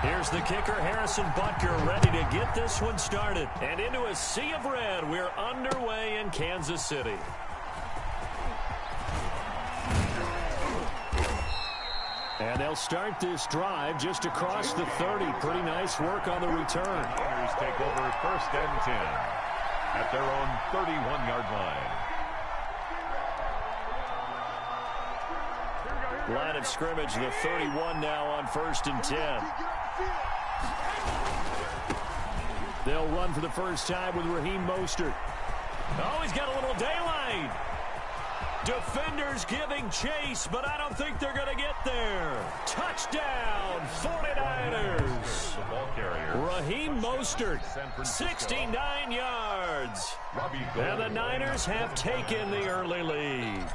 Here's the kicker, Harrison Butker, ready to get this one started. And into a sea of red, we're underway in Kansas City. And they'll start this drive just across the 30. Pretty nice work on the return. Niners take over 1st and 10 at their own 31-yard line. Line of scrimmage, the 31 now on 1st and 10. They'll run for the first time with Raheem Mostert. Oh, he's got a little daylight. Defenders giving chase, but I don't think they're going to get there. Touchdown, 49ers. Raheem Mostert, 69 yards. And the Niners have taken the early lead.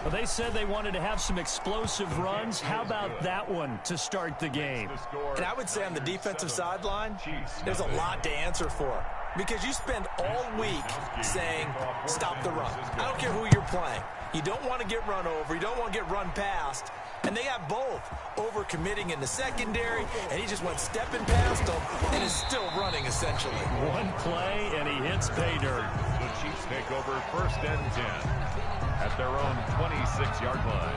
Well, they said they wanted to have some explosive runs. How about that one to start the game? And I would say on the defensive sideline, there's a lot to answer for. Because you spend all week saying, stop the run. I don't care who you're playing. You don't want to get run over. You don't want to get run past. And they got both. Over-committing in the secondary, and he just went stepping past them and is still running, essentially. One play, and he hits pay dirt. The Chiefs take over 1st and 10 at their own 26-yard line.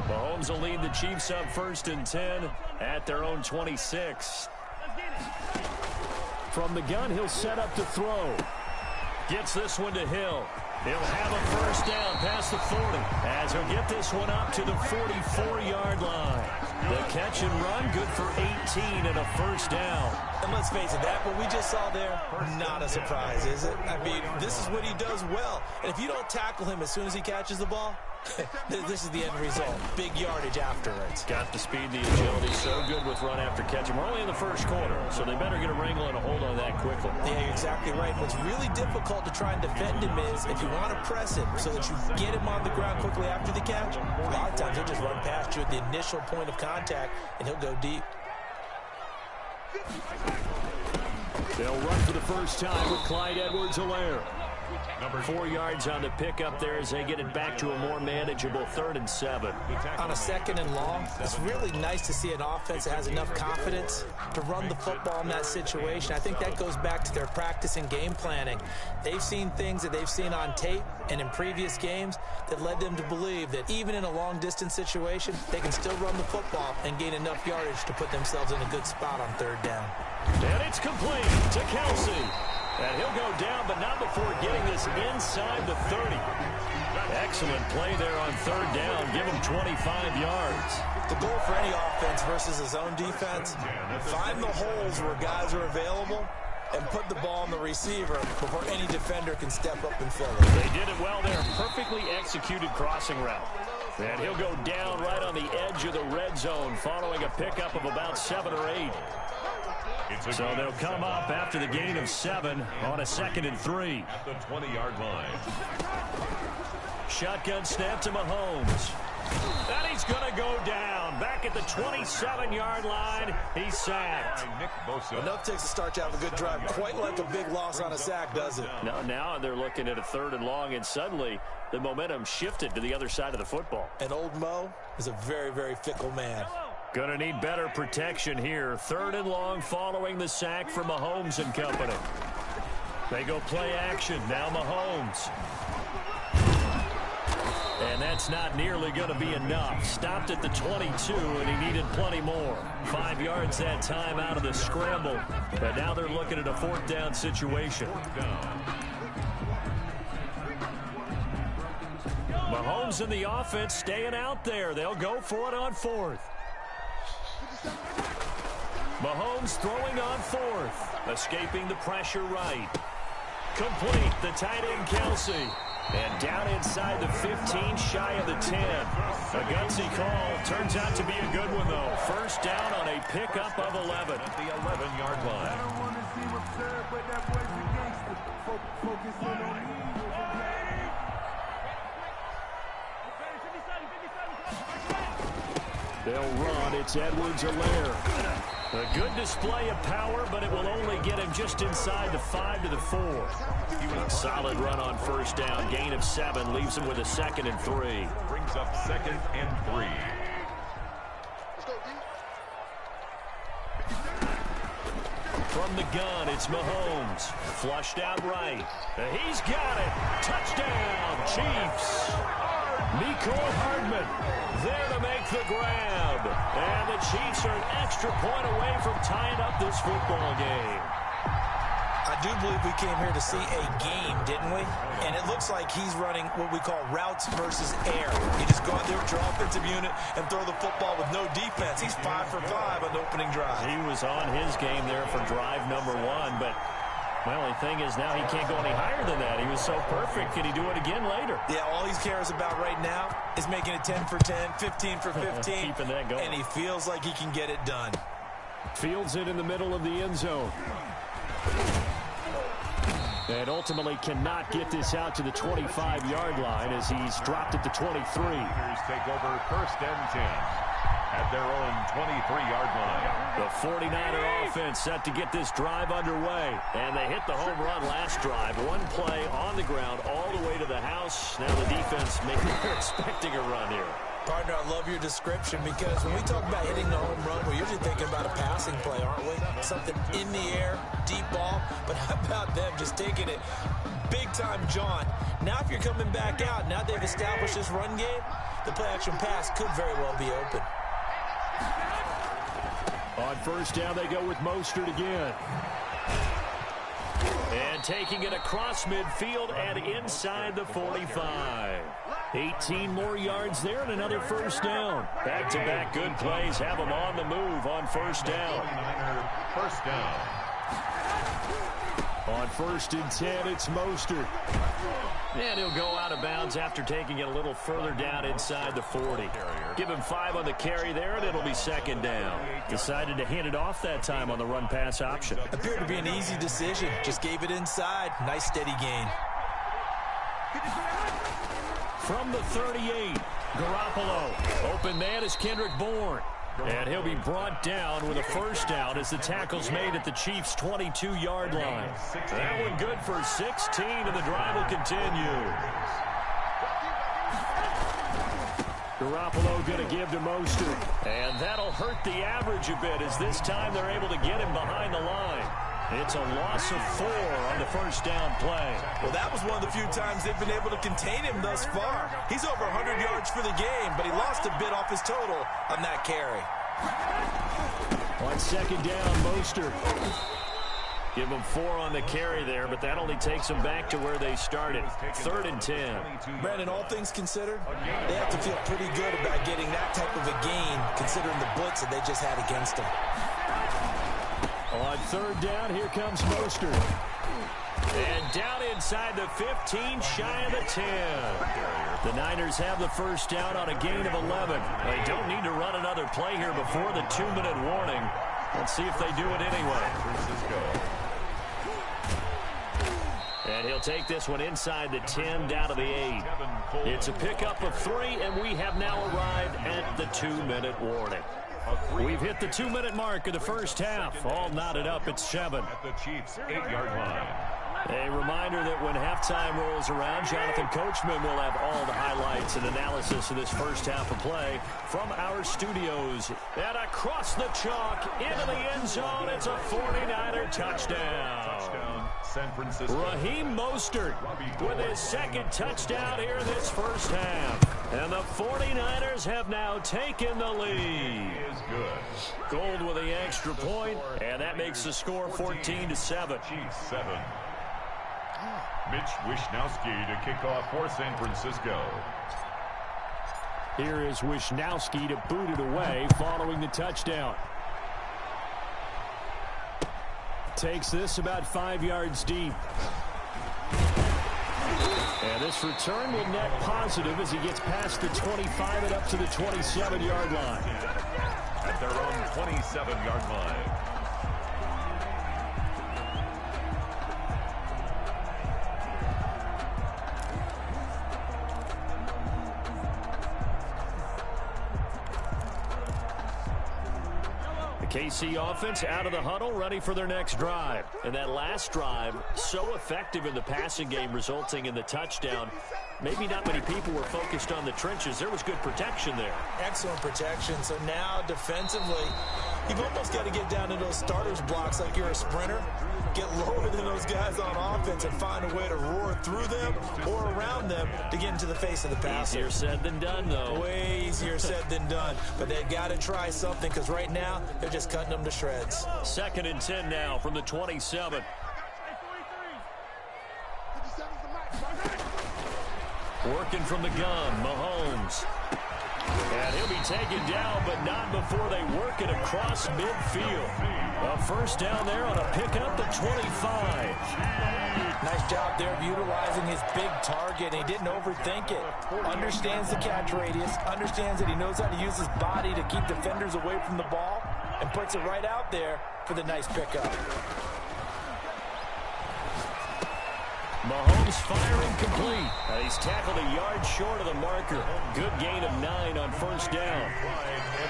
Mahomes will lead the Chiefs up 1st and 10 at their own 26. From the gun, he'll set up to throw. Gets this one to Hill. He'll have a first down past the 40 as he'll get this one up to the 44-yard line. The catch and run, good for 18 and a first down. And let's face it, that what we just saw there, not a surprise, is it? I mean, this is what he does well. And if you don't tackle him as soon as he catches the ball, this is the end result. Big yardage afterwards. Got the speed, the agility, so good with run after catch. And we're only in the first quarter, so they better get a wrangle and a hold on that quickly. Yeah, you're exactly right. What's really difficult to try and defend him is if you want to press him so that you get him on the ground quickly after the catch, a lot of times he'll just run past you at the initial point of contact, and he'll go deep. They'll run for the first time with Clyde Edwards-Helaire. 4 yards on the pickup there as they get it back to a more manageable 3rd and 7. On a 2nd and long, it's really nice to see an offense that has enough confidence to run the football in that situation. I think that goes back to their practice and game planning. They've seen things that they've seen on tape and in previous games that led them to believe that even in a long-distance situation, they can still run the football and gain enough yardage to put themselves in a good spot on 3rd down. And it's complete to Kelsey. And he'll go down, but not before getting this inside the 30. Excellent play there on 3rd down. Give him 25 yards. The goal for any offense versus his own defense, find the holes where guys are available and put the ball on the receiver before any defender can step up and fill it. They did it well there. Perfectly executed crossing route. And he'll go down right on the edge of the red zone following a pickup of about 7 or 8. So they'll come up after the gain of 7 on a 2nd and 3. At the 20-yard line. Shotgun snap to Mahomes. And he's going to go down. Back at the 27-yard line, he's sacked. Enough takes to start to have a good drive. Quite like a big loss on a sack, does it? Now they're looking at a 3rd and long, and suddenly the momentum shifted to the other side of the football. And old Mo is a very, very fickle man. Gonna need better protection here. 3rd and long following the sack from Mahomes and company. They go play action. Now Mahomes. And that's not nearly going to be enough. Stopped at the 22, and he needed plenty more. 5 yards that time out of the scramble. But now they're looking at a 4th down situation. Mahomes and the offense staying out there. They'll go for it on 4th. Mahomes throwing on 4th. Escaping the pressure right. Complete. The tight end Kelsey. And down inside the 15, shy of the 10. A gutsy call. Turns out to be a good one, though. First down on a pickup of 11. At the 11-yard line. They'll run. It's Edwards-Helaire. A good display of power, but it will only get him just inside the 5 to the 4. Solid run on first down. Gain of 7 leaves him with a 2nd and 3. Brings up 2nd and 3. From the gun, it's Mahomes. Flushed out right. He's got it. Touchdown, Chiefs. Mecole Hardman there to make the grab. And the Chiefs are an extra point away from tying up this football game. I do believe we came here to see a game, didn't we? And it looks like he's running what we call routes versus air. You just go out there, draw offensive unit, and throw the football with no defense. He's 5 for 5 on the opening drive. He was on his game there for drive number 1, but my only thing is now he can't go any higher than that. He was so perfect. Can he do it again later? Yeah, all he cares about right now is making it 10 for 10, 15 for 15. Keeping that going. And he feels like he can get it done. Fields it in the middle of the end zone. And ultimately cannot get this out to the 25-yard line as he's dropped at the 23. Take over 1st and 10 at their own 23-yard line. The 49er offense set to get this drive underway. And they hit the home run last drive. One play on the ground all the way to the house. Now the defense maybe they're expecting a run here. Partner, I love your description because when we talk about hitting the home run, we're usually thinking about a passing play, aren't we? Something in the air, deep ball. But how about them just taking it big-time John? Now if you're coming back out, now they've established this run game, the play-action pass could very well be open. On first down, they go with Mostert again. And taking it across midfield and inside the 45. 18 more yards there and another first down. Back-to-back good plays have them on the move on first down. First down. On 1st and 10, it's Mostert. And he'll go out of bounds after taking it a little further down inside the 40. Give him 5 on the carry there, and it'll be 2nd down. Decided to hand it off that time on the run-pass option. Appeared to be an easy decision. Just gave it inside. Nice steady gain. From the 38, Garoppolo. Open man is Kendrick Bourne. And he'll be brought down with a first down as the tackle's made at the Chiefs' 22-yard line. That one good for 16, and the drive will continue. Garoppolo going to give to Mostert. And that'll hurt the average a bit as this time they're able to get him behind the line. It's a loss of 4 on the first down play. Well, that was one of the few times they've been able to contain him thus far. He's over 100 yards for the game, but he lost a bit off his total on that carry. On 2nd down, Mostert. Give him 4 on the carry there, but that only takes them back to where they started. 3rd and 10. Brandon, all things considered, they have to feel pretty good about getting that type of a gain, considering the blitz that they just had against them. On 3rd down, here comes Mostert. And down inside the 15, shy of the 10. The Niners have the first down on a gain of 11. They don't need to run another play here before the 2-minute warning. Let's see if they do it anyway. And he'll take this one inside the 10, down to the 8. It's a pickup of 3, and we have now arrived at the 2-minute warning. We've hit the 2-minute mark of the first half. All knotted up at 7. At the Chiefs' 8-yard line. A reminder that when halftime rolls around, Jonathan Coachman will have all the highlights and analysis of this first half of play from our studios. And across the chalk, into the end zone, it's a 49er touchdown. San Francisco. Raheem Mostert with his 2nd touchdown here in this first half. And the 49ers have now taken the lead. Is good. Gold with the extra point, and that makes the score 14-7. Chiefs 7. Mitch Wishnowsky to kick off for San Francisco. Here is Wishnowsky to boot it away following the touchdown. Takes this about 5 yards deep. And this return will net positive as he gets past the 25 and up to the 27-yard line. At their own 27-yard line. KC offense out of the huddle, ready for their next drive. And that last drive, so effective in the passing game, resulting in the touchdown. Maybe not many people were focused on the trenches. There was good protection there. Excellent protection. So now defensively, you've almost got to get down to those starters blocks like you're a sprinter. Get lower than those guys on offense and find a way to roar through them or around them to get into the face of the passer. Easier said than done, though. Way easier said than done. But they've got to try something because right now they're just cutting them to shreds. 2nd and 10 now from the 27. Working from the gun, Mahomes. And he'll be taken down, but not before they work it across midfield. A first down there on a pickup at 25. Nice job there of utilizing his big target. He didn't overthink it. Understands the catch radius. Understands that he knows how to use his body to keep defenders away from the ball. And puts it right out there for the nice pickup. Mahomes firing complete. He's tackled a yard short of the marker. Good gain of 9 on first down.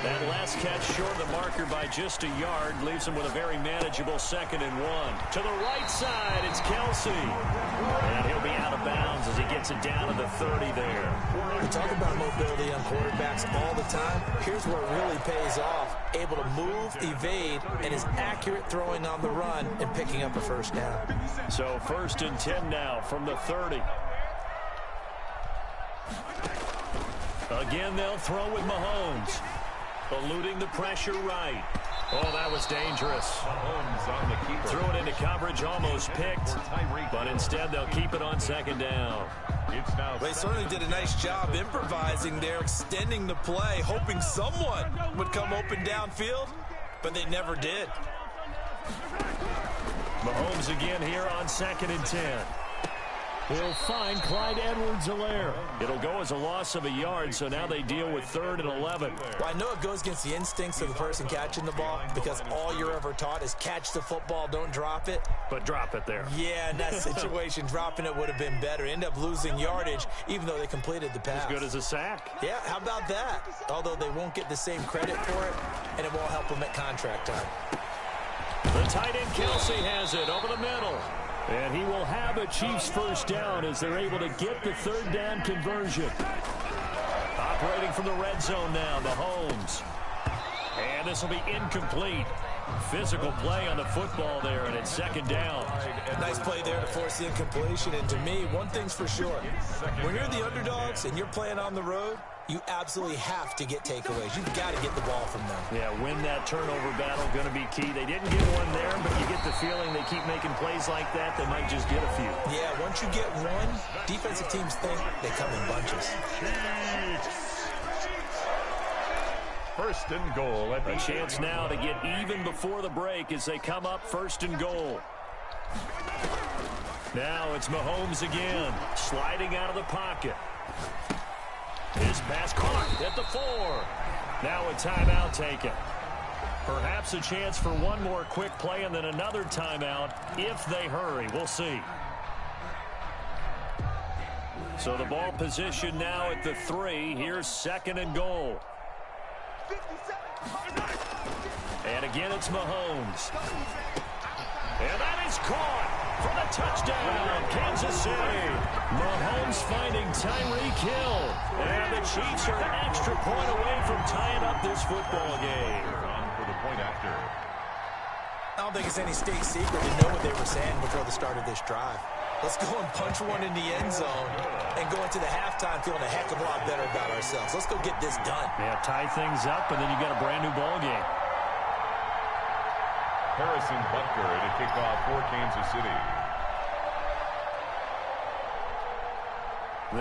That last catch short of the marker by just a yard leaves him with a very manageable 2nd and 1. To the right side, it's Kelsey. And he'll be out of bounds as he gets it down to the 30 there. We talk about mobility on quarterbacks all the time. Here's where it really pays off. Able to move, evade, and is accurate throwing on the run and picking up a first down. So 1st and 10 now from the 30. Again, they'll throw with Mahomes. Eluding the pressure right. Oh, that was dangerous. Mahomes on the keeper. Threw it into coverage, almost picked. But instead, they'll keep it on 2nd down. They certainly did a nice job improvising there, extending the play, hoping someone would come open downfield, but they never did. Mahomes again here on 2nd and 10. He'll find Clyde Edwards-Helaire. It'll go as a loss of a yard, so now they deal with 3rd and 11. Well, I know it goes against the instincts of the person catching the ball because all you're ever taught is catch the football, don't drop it. But drop it there. Yeah, in that situation, dropping it would have been better. End up losing yardage, even though they completed the pass. As good as a sack. Yeah, how about that? Although they won't get the same credit for it, and it won't help them at contract time. The tight end Kelsey has it over the middle. And he will have a Chiefs first down as they're able to get the 3rd down conversion. Operating from the red zone now, Mahomes. And this will be incomplete. Physical play on the football there, and it's 2nd down. Nice play there to force the incompletion. And to me, one thing's for sure. When you're the underdogs and you're playing on the road, you absolutely have to get takeaways. You've got to get the ball from them. Yeah, win that turnover battle, going to be key. They didn't get one there, but you get the feeling they keep making plays like that, they might just get a few. Yeah, once you get one, defensive teams think they come in bunches. 1st and goal. A chance now to get even before the break as they come up 1st and goal. Now it's Mahomes again, sliding out of the pocket. His pass caught at the 4. Now a timeout taken. Perhaps a chance for one more quick play and then another timeout if they hurry. We'll see. So the ball position now at the 3. Here's 2nd and goal. And again, it's Mahomes. And that is caught for the touchdown, Kansas City. Mahomes finding Tyreek Hill. And the Chiefs are an extra point away from tying up this football game. On for the point after. I don't think it's any state secret to know what they were saying before the start of this drive. Let's go and punch one in the end zone and go into the halftime feeling a heck of a lot better about ourselves. Let's go get this done. Yeah, tie things up, and then you got a brand new ball game. Harrison Butker to kick off for Kansas City.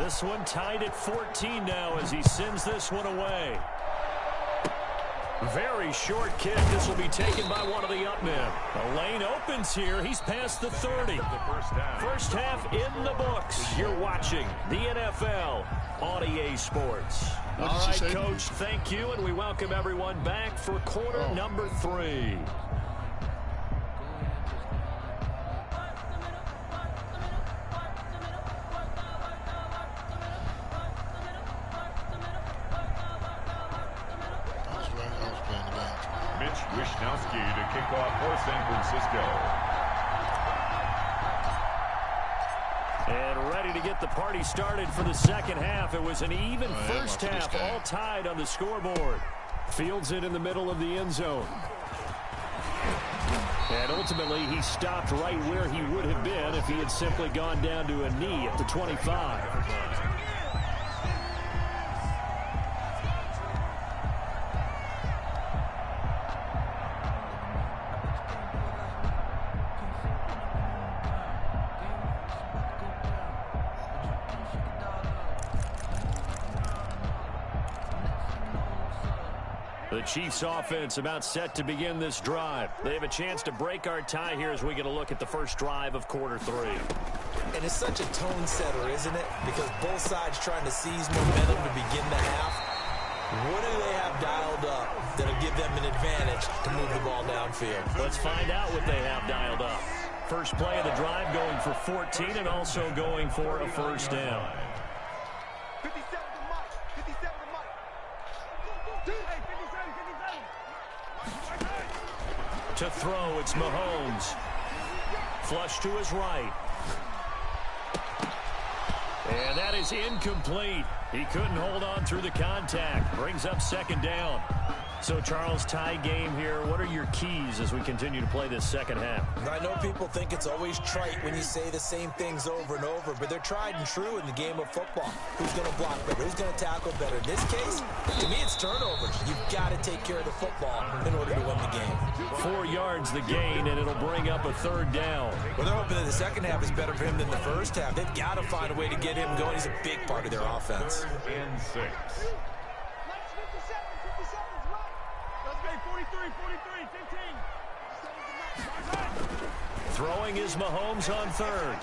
This one tied at 14 now as he sends this one away. Very short kick. This will be taken by one of the up men. The lane opens here. He's past the 30. First half in the books. You're watching the NFL on EA Sports. All right, Coach, thank you, and we welcome everyone back for quarter number 3. rookie to kick off for San Francisco. And ready to get the party started for the second half. It was an even first half, all tied on the scoreboard. Fields it in the middle of the end zone. And ultimately, he stopped right where he would have been if he had simply gone down to a knee at the 25. The Chiefs offense about set to begin this drive. They have a chance to break our tie here as we get a look at the first drive of quarter 3. And it's such a tone setter, isn't it? Because both sides trying to seize momentum to begin the half. What do they have dialed up that'll give them an advantage to move the ball downfield? Let's find out what they have dialed up. First play of the drive going for 14 and also going for a first down. To throw, it's Mahomes. Flush to his right. And that is incomplete. He couldn't hold on through the contact. Brings up second down. So, Charles, tie game here. What are your keys as we continue to play this second half? I know people think it's always trite when you say the same things over and over, but they're tried and true in the game of football. Who's going to block better? Who's going to tackle better? In this case, to me, it's turnovers. You've got to take care of the football in order to win the game. 4 yards the gain, and it'll bring up a third down. Well, they're hoping that the second half is better for him than the first half. They've got to find a way to get him going. He's a big part of their offense. And 6. Throwing is Mahomes on third.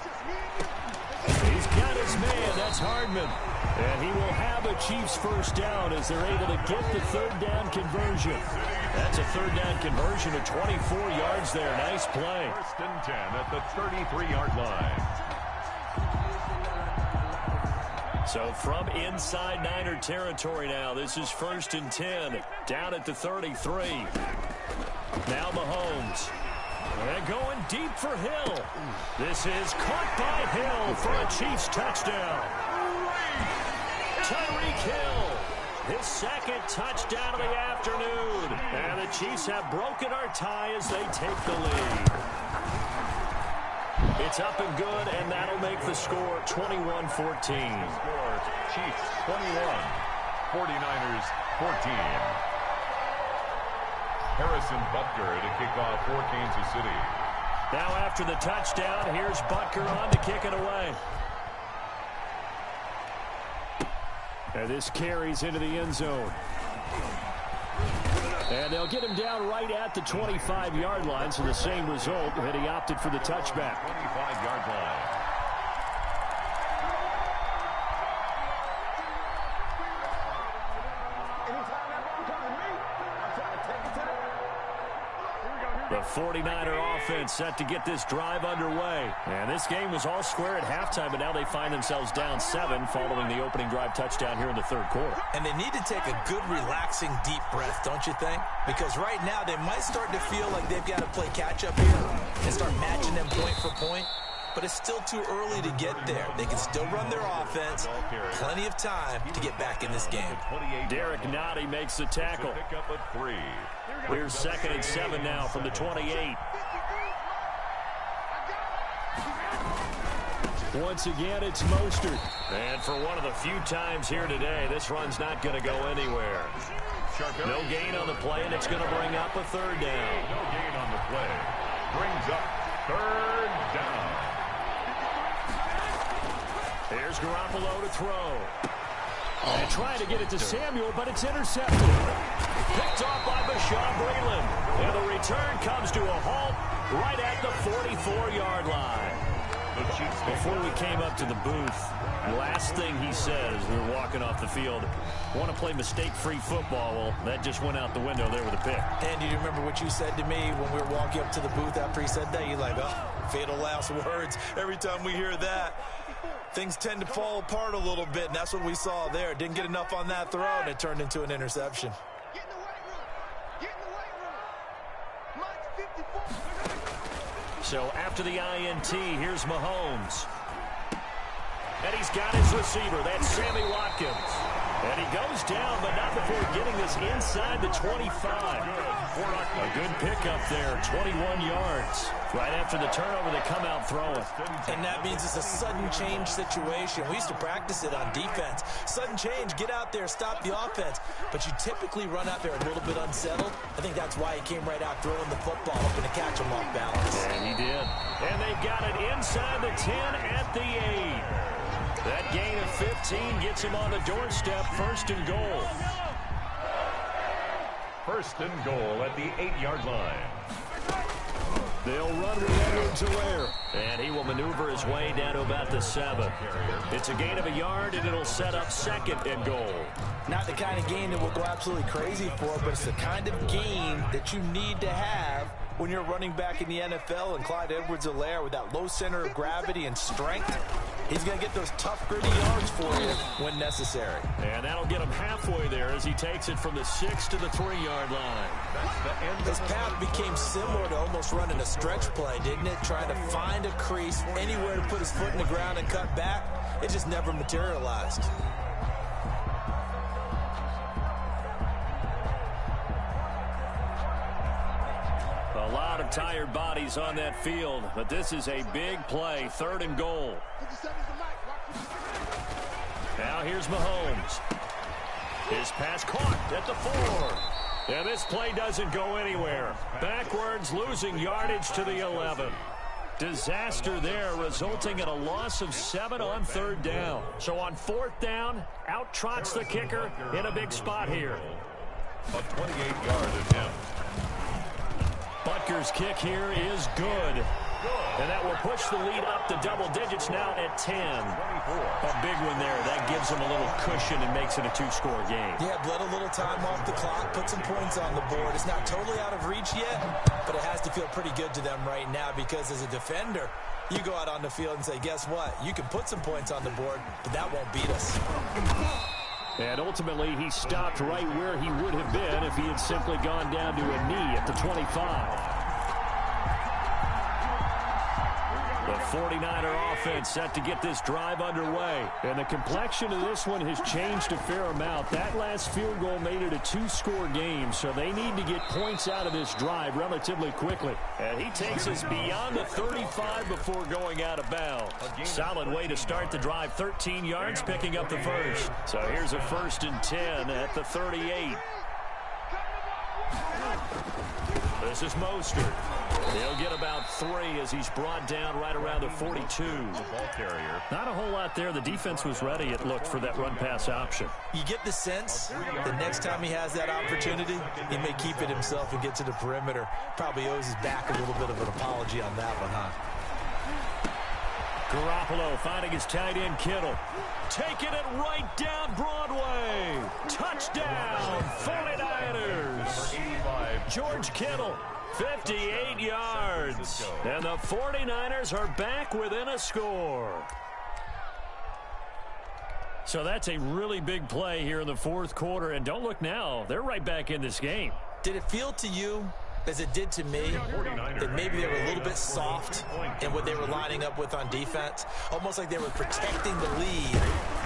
He's got his man. That's Hardman. And he will have a Chiefs first down as they're able to get the third down conversion. That's a third down conversion of 24 yards there. Nice play. First and 10 at the 33-yard line. So from inside Niner territory now, this is first and 10, down at the 33. Now Mahomes. And going deep for Hill. This is caught by Hill for a Chiefs touchdown. Tyreek Hill, his second touchdown of the afternoon. And the Chiefs have broken our tie as they take the lead. It's up and good, and that'll make the score 21-14. Score, Chiefs 21, 49ers 14. Harrison Butker to kick off for Kansas City. Now after the touchdown, here's Butker on to kick it away. And this carries into the end zone. And they'll get him down right at the 25-yard line, so the same result, and he opted for the touchback. 25-yard line. The 49er offense set to get this drive underway. And this game was all square at halftime, but now they find themselves down 7 following the opening drive touchdown here in the third quarter. And they need to take a good, relaxing, deep breath, don't you think? Because right now they might start to feel like they've got to play catch-up here and start matching them point for point. But it's still too early to get there. They can still run their offense. Plenty of time to get back in this game. Derek Nottie makes the tackle. Pick up a 3. Here's second and 7 now from the 28. Once again, it's Mostert. And for one of the few times here today, this run's not going to go anywhere. No gain on the play, and it's going to bring up a third down. No gain on the play. Brings up third down. Here's Garoppolo to throw. And trying to get it to Samuel, but it's intercepted. Picked off by Bashaud Breeland. And the return comes to a halt right at the 44-yard line. Before we came up to the booth, last thing he said as we were walking off the field, want to play mistake-free football. Well, that just went out the window there with a pick. And do you remember what you said to me when we were walking up to the booth after he said that? You're like, oh, fatal last words. Every time we hear that, things tend to fall apart a little bit, and that's what we saw there. Didn't get enough on that throw, and it turned into an interception. Get in the weight room. Get in the weight room. So after the INT, here's Mahomes. And he's got his receiver. That's Sammy Watkins. And he goes down, but not before getting this inside the 25. A good pickup there, 21 yards. Right after the turnover, they come out throwing. And that means it's a sudden change situation. We used to practice it on defense. Sudden change, get out there, stop the offense. But you typically run out there a little bit unsettled. I think that's why he came right out throwing the football, hoping to catch him off balance. And he did. And they got it inside the 10 at the 8. That gain of 15 gets him on the doorstep, 1st and goal. 1st and goal at the 8-yard line. They'll run with Edwards-Helaire. And he will maneuver his way down to about the 7. It's a gain of a yard, and it'll set up 2nd and goal. Not the kind of gain that we'll go absolutely crazy for, but it's the kind of gain that you need to have when you're running back in the NFL. And Clyde Edwards-Helaire, with that low center of gravity and strength, he's going to get those tough, gritty yards for you when necessary. And that'll get him halfway there as he takes it from the 6 to the 3-yard line. That's the end. His path became similar to almost running a stretch play, didn't it? Trying to find a crease, anywhere to put his foot in the ground and cut back. It just never materialized. A lot of tired bodies on that field, but this is a big play, 3rd and goal. Now here's Mahomes. His pass caught at the 4. And this play doesn't go anywhere. Backwards, losing yardage to the 11. Disaster there, resulting in a loss of 7 on 3rd down. So on 4th down, out trots the kicker in a big spot here. A 28-yard attempt. Butker's kick here is good. And that will push the lead up to double digits now at 10. A big one there. That gives them a little cushion and makes it a 2-score game. Yeah, bled a little time off the clock, put some points on the board. It's not totally out of reach yet, but it has to feel pretty good to them right now because as a defender, you go out on the field and say, guess what? You can put some points on the board, but that won't beat us. And ultimately, he stopped right where he would have been if he had simply gone down to a knee at the 25. The 49er offense set to get this drive underway. And the complexion of this one has changed a fair amount. That last field goal made it a 2-score game, so they need to get points out of this drive relatively quickly. And he takes us beyond the 35 before going out of bounds. Solid way to start the drive, 13 yards, picking up the first. So here's a 1st and 10 at the 38. This is Mostert. He'll get about 3 as he's brought down right around the 42. Ball carrier. Not a whole lot there. The defense was ready, it looked, for that run-pass option. You get the sense the next time he has that opportunity, he may keep it himself and get to the perimeter. Probably owes his back a little bit of an apology on that one, huh? Garoppolo finding his tight end Kittle. Taking it right down Broadway. Touchdown, 49ers. George Kittle, 58 yards. And the 49ers are back within a score. So that's a really big play here in the 4th quarter. And don't look now, they're right back in this game. Did it feel to you, as it did to me, that maybe they were a little bit soft in what they were lining up with on defense? Almost like they were protecting the lead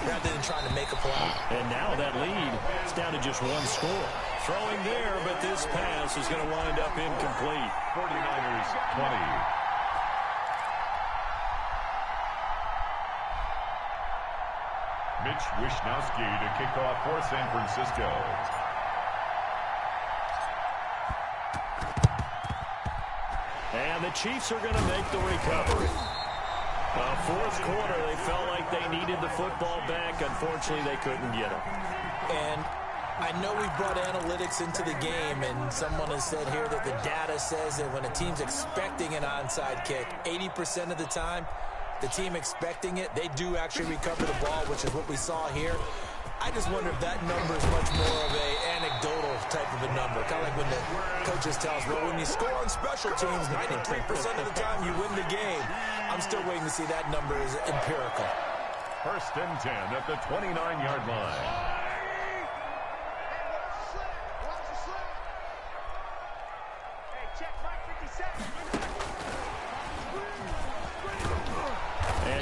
rather than trying to make a play. And now that lead is down to just 1 score. Throwing there, but this pass is going to wind up incomplete. 49ers 20. Mitch Wishnowsky to kick off for San Francisco. And the Chiefs are going to make the recovery. 4th quarter, they felt like they needed the football back. Unfortunately, they couldn't get it. And I know we brought analytics into the game, and someone has said here that the data says that when a team's expecting an onside kick, 80% of the time, the team expecting it, they do actually recover the ball, which is what we saw here. I just wonder if that number is much more of a anecdotal type of a number. Kind of like when the coaches tell us, well, when you score on special teams, 93% of the time you win the game. I'm still waiting to see that number is empirical. 1st and 10 at the 29-yard line.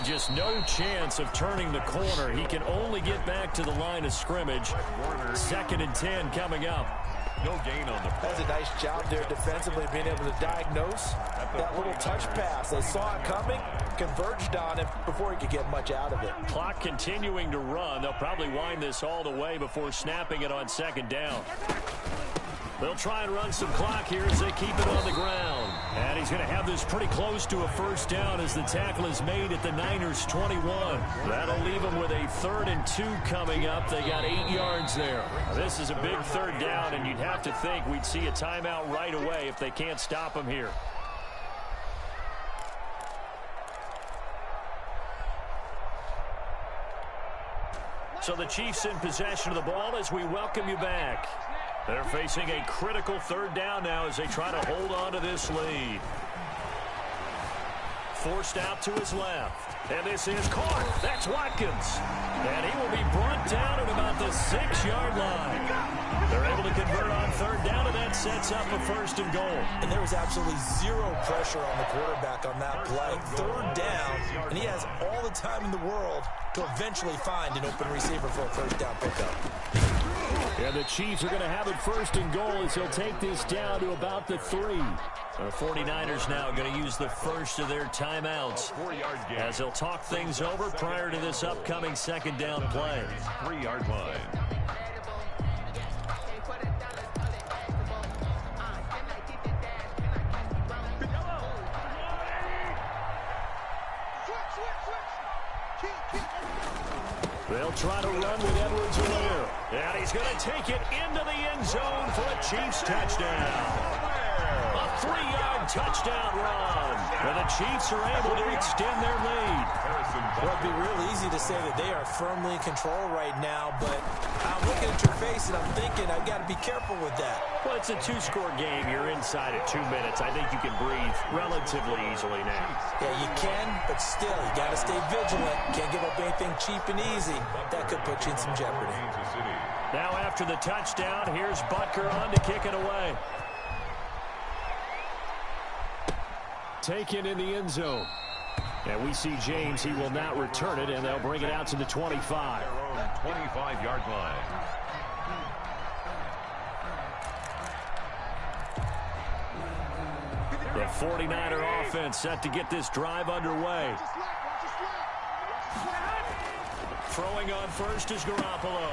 And just no chance of turning the corner. He can only get back to the line of scrimmage. 2nd and 10 coming up. No gain on the play. That's a nice job there defensively, being able to diagnose that little touch pass. They saw it coming, converged on him before he could get much out of it. Clock continuing to run. They'll probably wind this all the way before snapping it on 2nd down. They'll try and run some clock here as they keep it on the ground. And he's going to have this pretty close to a 1st down as the tackle is made at the Niners' 21. That'll leave them with a 3rd and 2 coming up. They got 8 yards there. Now, this is a big 3rd down, and you'd have to think we'd see a timeout right away if they can't stop him here. So the Chiefs in possession of the ball as we welcome you back. They're facing a critical 3rd down now as they try to hold on to this lead. Forced out to his left. And this is caught. That's Watkins. And he will be brought down at about the 6-yard line. They're able to convert on 3rd down, and that sets up a 1st and goal. And there was absolutely zero pressure on the quarterback on that play. 3rd down, and he has all the time in the world to eventually find an open receiver for a 1st down pickup. And the Chiefs are going to have it 1st and goal as they'll take this down to about the 3. The 49ers now going to use the first of their timeouts as they'll talk things over prior to this upcoming 2nd down play. 3-yard line. They'll try to run with Edwards-Helaire. And he's going to take it into the end zone for a Chiefs touchdown. A 3-yard touchdown run. And the Chiefs are able to extend their lead. Well, it'd be real easy to say that they are firmly in control right now, but I'm looking at your face and I'm thinking I've got to be careful with that. Well, it's a 2-score game. You're inside at 2 minutes. I think you can breathe relatively easily now. Yeah, you can, but still, you got to stay vigilant. Can't give up anything cheap and easy. That could put you in some jeopardy. Now after the touchdown, here's Butker on to kick it away. Taken in the end zone. And we see James. He will not return it, and they'll bring it out to the 25. 25-yard line. The 49er offense set to get this drive underway. Throwing on first is Garoppolo.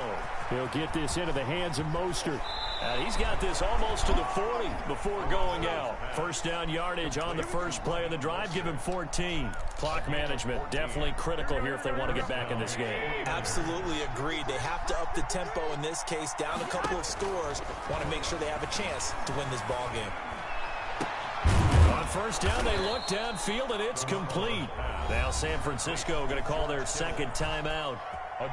He'll get this into the hands of Mostert. And he's got this almost to the 40 before going out. 1st down yardage on the first play of the drive. Give him 14. Clock management definitely critical here if they want to get back in this game. Absolutely agreed. They have to up the tempo in this case. Down a couple of scores. Want to make sure they have a chance to win this ball game. On 1st down, they look downfield, and it's complete. Now San Francisco going to call their 2nd timeout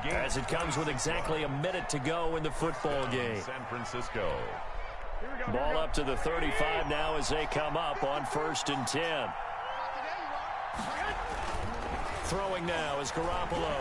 as it comes with exactly a minute to go in the football game. San Francisco. Ball up to the 35 now as they come up on 1st and 10. Throwing now is Garoppolo.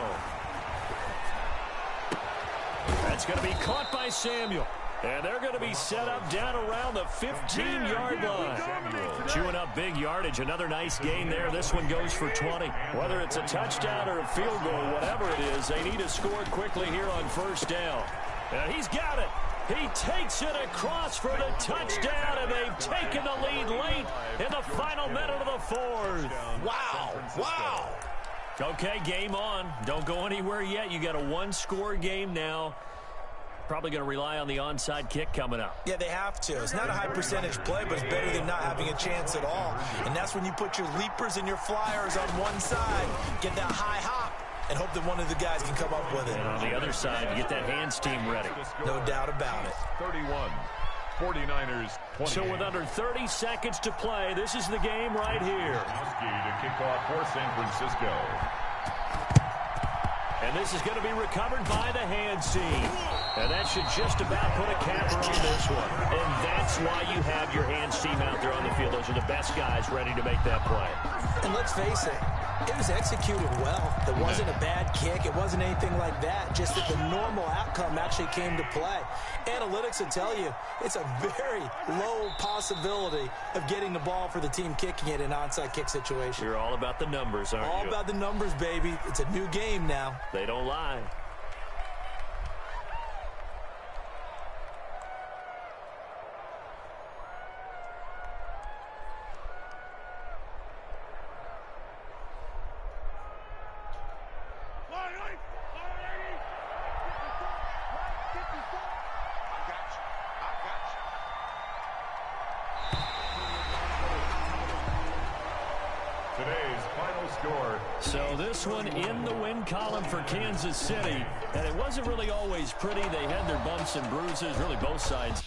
That's going to be caught by Samuel. And they're going to be set up down around the 15-yard line. Chewing up big yardage. Another nice gain there. This one goes for 20. Whether it's a touchdown or a field goal, whatever it is, they need to score quickly here on 1st down. And he's got it. He takes it across for the touchdown, and they've taken the lead late in the final minute of the 4th. Wow. Wow. Okay, game on. Don't go anywhere yet. You got a 1-score game now. Probably going to rely on the onside kick coming up. Yeah, they have to. It's not a high percentage play, but it's better than not having a chance at all. And that's when you put your leapers and your flyers on one side, get that high hop, and hope that one of the guys can come up with it. And on the other side, you get that hands team ready. No doubt about it. 31. 49ers 20. So with under 30 seconds to play, this is the game right here. To kick off for San Francisco. And this is going to be recovered by the hands team. And that should just about put a capper on this one. And that's why you have your hands team out there on the field. Those are the best guys ready to make that play. And let's face it, It was executed well. It wasn't a bad kick. It wasn't anything like that. Just that the normal outcome actually came to play. Analytics will tell you it's a very low possibility of getting the ball for the team kicking it in an onside kick situation. You're all about the numbers, aren't you? All about the numbers, baby. It's a new game now. They don't lie. Today's final score. So this one in the win column for Kansas City. And it wasn't really always pretty. They had their bumps and bruises, really both sides.